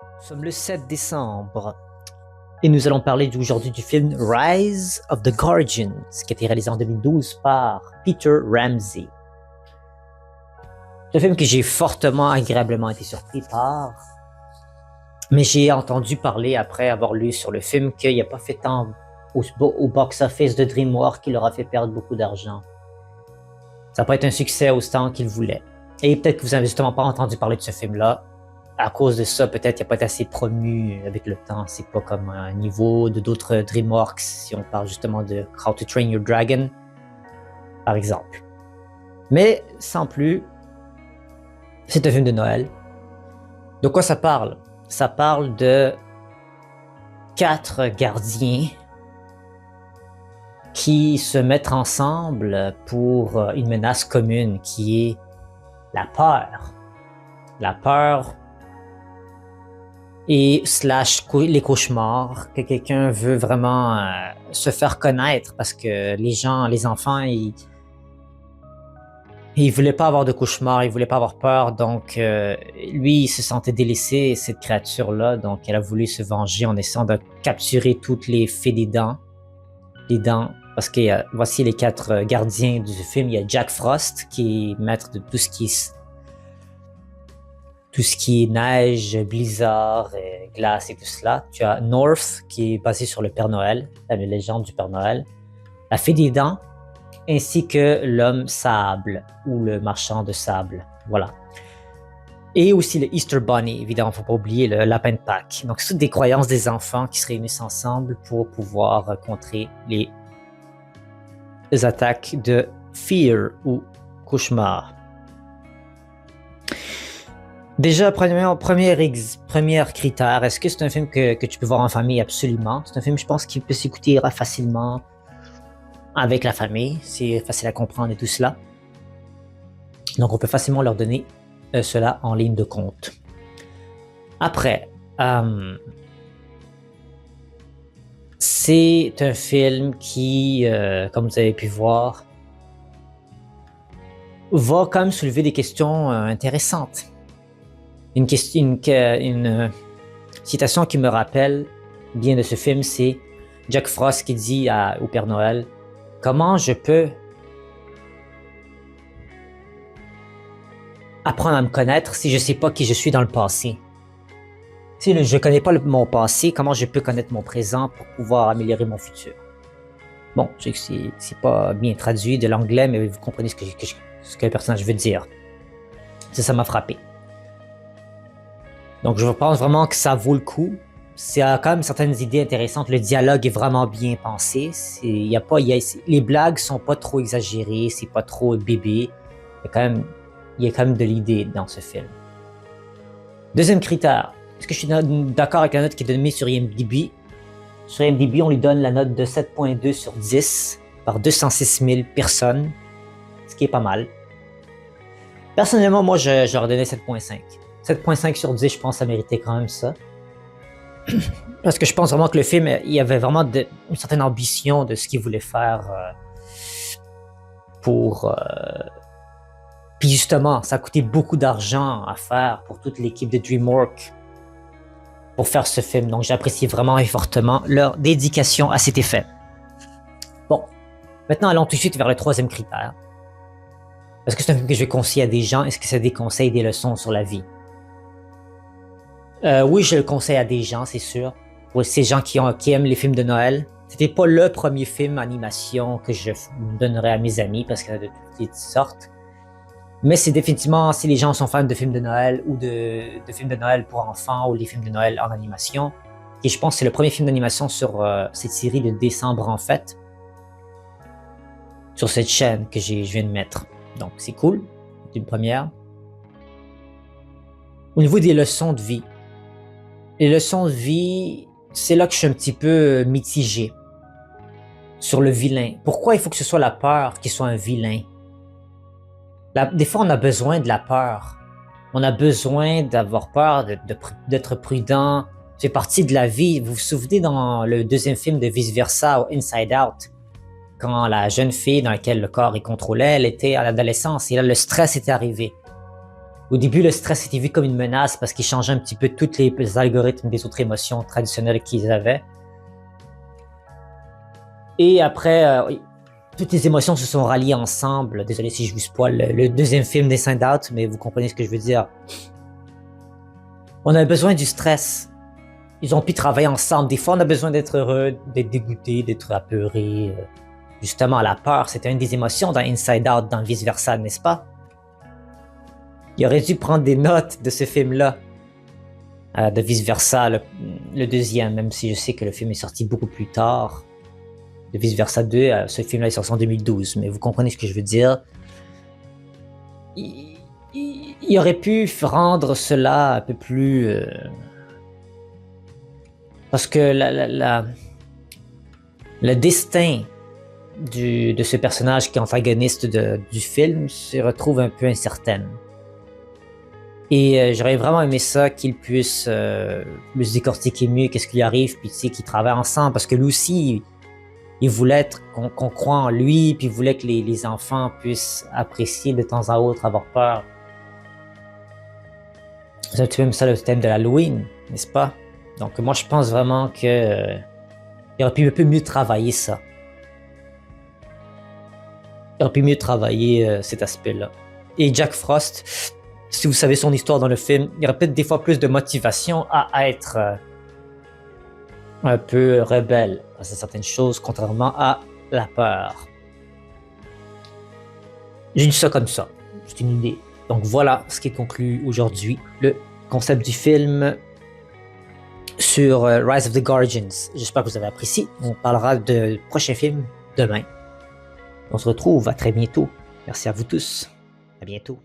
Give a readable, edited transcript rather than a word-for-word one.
Nous sommes le 7 décembre et nous allons parler aujourd'hui du film Rise of the Guardians qui a été réalisé en 2012 par Peter Ramsey. C'est un film que j'ai fortement, agréablement été surpris par, mais j'ai entendu parler après avoir lu sur le film qu'il n'a pas fait tant au box-office de DreamWorks qu'il leur a fait perdre beaucoup d'argent. Ça n'a pas été un succès autant qu'il voulait. Et peut-être que vous n'avez justement pas entendu parler de ce film-là. À cause de ça, peut-être qu'il n'a pas été assez promu avec le temps. C'est pas comme un niveau de d'autres DreamWorks, si on parle justement de How to Train Your Dragon, par exemple. Mais sans plus, c'est un film de Noël. De quoi ça parle? Ça parle de 4 gardiens qui se mettent ensemble pour une menace commune qui est la peur. La peur et / les cauchemars, que quelqu'un veut vraiment se faire connaître parce que les enfants, ils voulaient pas avoir de cauchemars, ils voulaient pas avoir peur, donc lui, il se sentait délaissé, cette créature-là, donc elle a voulu se venger en essayant de capturer toutes les fées des dents, parce que voici les 4 gardiens du film. Il y a Jack Frost qui est maître de tout ce qui est neige, blizzard, glace et tout cela. Tu as North qui est basé sur le Père Noël, la légende du Père Noël, la Fée des Dents, ainsi que l'homme sable ou le marchand de sable. Voilà. Et aussi le Easter Bunny, évidemment, faut pas oublier le lapin de Pâques. Donc, c'est toutes des croyances des enfants qui se réunissent ensemble pour pouvoir contrer les attaques de fear ou cauchemar. Déjà, premier critère, est-ce que c'est un film que tu peux voir en famille? Absolument. C'est un film, je pense, qui peut s'écouter facilement avec la famille. C'est facile à comprendre et tout cela. Donc, on peut facilement leur donner cela en ligne de compte. Après, c'est un film qui, comme vous avez pu voir, va quand même soulever des questions intéressantes. Une citation qui me rappelle bien de ce film, c'est Jack Frost qui dit au Père Noël: « Comment je peux apprendre à me connaître si je ne sais pas qui je suis dans le passé? Si je ne connais pas mon passé, comment je peux connaître mon présent pour pouvoir améliorer mon futur? » Bon, je sais que c'est pas bien traduit de l'anglais, mais vous comprenez ce que le personnage veut dire. Ça m'a frappé. Donc, je pense vraiment que ça vaut le coup. C'est quand même certaines idées intéressantes. Le dialogue est vraiment bien pensé. Les blagues sont pas trop exagérées, c'est pas trop bébé. Il y a quand même de l'idée dans ce film. Deuxième critère. Est-ce que je suis d'accord avec la note qui est donnée sur IMDb? Sur IMDb, on lui donne la note de 7.2 sur 10 par 206 000 personnes, ce qui est pas mal. Personnellement, moi, j'aurais donné 7.5. 7.5 sur 10, je pense que ça méritait quand même ça. Parce que je pense vraiment que le film, il y avait vraiment une certaine ambition de ce qu'il voulait faire Puis justement, ça a coûté beaucoup d'argent à faire pour toute l'équipe de DreamWorks pour faire ce film. Donc j'apprécie vraiment et fortement leur dédication à cet effet. Bon, maintenant allons tout de suite vers le troisième critère. Est-ce que c'est un film que je vais conseiller à des gens? Est-ce que c'est des conseils, des leçons sur la vie? Oui, je le conseille à des gens, c'est sûr. Pour ces gens qui aiment les films de Noël. C'était pas le premier film animation que je donnerais à mes amis parce qu'il y en a de toutes les sortes. Mais c'est définitivement, si les gens sont fans de films de Noël ou de films de Noël pour enfants ou les films de Noël en animation. Et je pense que c'est le premier film d'animation sur cette série de décembre en fait. Sur cette chaîne que je viens de mettre. Donc c'est cool, c'est une première. Au niveau des leçons de vie. Les leçons de vie, c'est là que je suis un petit peu mitigé sur le vilain. Pourquoi il faut que ce soit la peur qui soit un vilain? Des fois, on a besoin de la peur. On a besoin d'avoir peur, d'être prudent. C'est partie de la vie. Vous vous souvenez dans le deuxième film de Vice Versa, Inside Out, quand la jeune fille dans laquelle le corps est contrôlé, elle était à l'adolescence et là, le stress était arrivé. Au début, le stress était vu comme une menace parce qu'il changeait un petit peu tous les algorithmes des autres émotions traditionnelles qu'ils avaient. Et après, toutes les émotions se sont ralliées ensemble. Désolé si je vous spoil le deuxième film d'Inside Out, mais vous comprenez ce que je veux dire. On a besoin du stress. Ils ont pu travailler ensemble. Des fois, on a besoin d'être heureux, d'être dégoûté, d'être apeuré. Justement, la peur, c'était une des émotions dans Inside Out, dans Vice Versa, n'est-ce pas? Il aurait dû prendre des notes de ce film-là, de Vice Versa, le deuxième, même si je sais que le film est sorti beaucoup plus tard. De Vice Versa 2, ce film-là est sorti en 2012, mais vous comprenez ce que je veux dire. Il aurait pu rendre cela un peu plus... parce que le destin de ce personnage qui est antagoniste du film se retrouve un peu incertaine. Et j'aurais vraiment aimé ça qu'il puisse plus décortiquer mieux qu'est-ce qui lui arrive, puis tu sais, qu'ils travaillent ensemble, parce que lui aussi, il voulait qu'on croit en lui, puis il voulait que les enfants puissent apprécier de temps à autre, avoir peur. C'est même ça le thème de l'Halloween, n'est-ce pas? Donc moi je pense vraiment que il aurait pu un peu mieux travailler ça. Il aurait pu mieux travailler cet aspect-là. Et Jack Frost, si vous savez son histoire dans le film, il y aurait peut-être des fois plus de motivation à être un peu rebelle face à certaines choses, contrairement à la peur. J'ai dit ça comme ça, c'est une idée. Donc voilà ce qui conclut aujourd'hui le concept du film sur Rise of the Guardians. J'espère que vous avez apprécié. On parlera de prochain film demain. On se retrouve à très bientôt. Merci à vous tous. À bientôt.